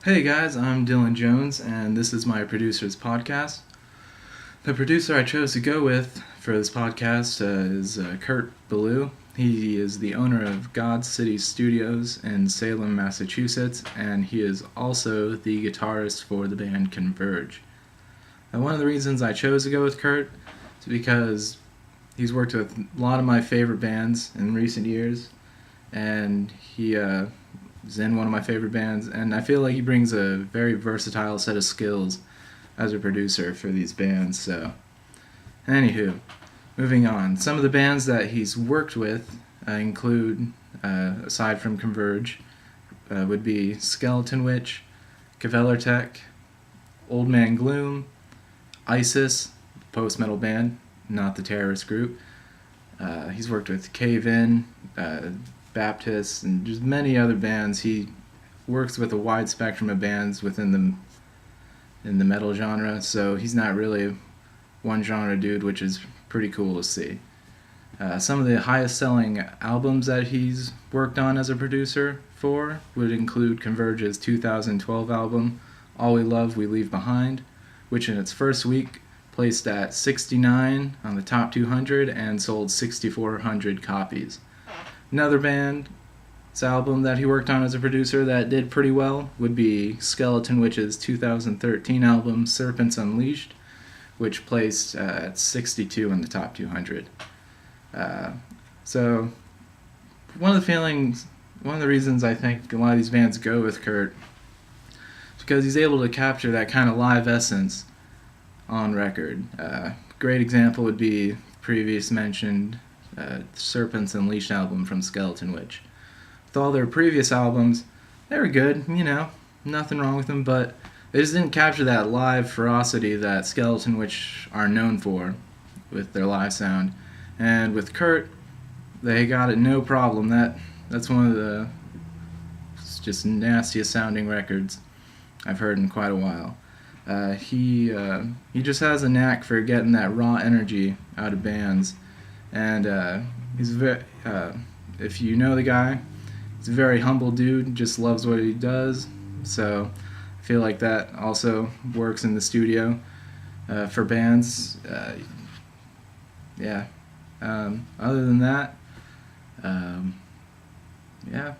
Hey guys, I'm Dylan Jones, and this is my producer's podcast. The producer I chose to go with for this podcast is Kurt Ballou. He is the owner of God City Studios in Salem, Massachusetts, and he is also the guitarist for the band Converge. And one of the reasons I chose to go with Kurt is because he's worked with a lot of my favorite bands in recent years, and he is in one of my favorite bands, and I feel like he brings a very versatile set of skills as a producer for these bands. So, anywho, moving on. Some of the bands that he's worked with include, aside from Converge, would be Skeleton Witch, Tech, Old Man Gloom, ISIS, post-metal band, not the terrorist group. He's worked with Cave In, Baptist, and just many other bands. He works with a wide spectrum of bands within the metal genre, so he's not really one genre dude, which is pretty cool to see. Some of the highest selling albums that he's worked on as a producer for would include Converge's 2012 album, All We Love We Leave Behind, which in its first week placed at 69 on the top 200 and sold 6,400 copies. Another band's album that he worked on as a producer that did pretty well would be Skeleton Witch's 2013 album, Serpents Unleashed, which placed at 62 in the top 200. So, one of the reasons I think a lot of these bands go with Kurt is because he's able to capture that kind of live essence on record. Great example would be previous mentioned Serpents Unleashed album from Skeleton Witch. With all their previous albums, they were good, nothing wrong with them, but they just didn't capture that live ferocity that Skeleton Witch are known for with their live sound. And with Kurt, they got it no problem. That's one of the just nastiest sounding records I've heard in quite a while. He just has a knack for getting that raw energy out of bands. And he's very, if you know the guy, he's a very humble dude, just loves what he does. So I feel like that also works in the studio for bands. Yeah. Other than that, yeah.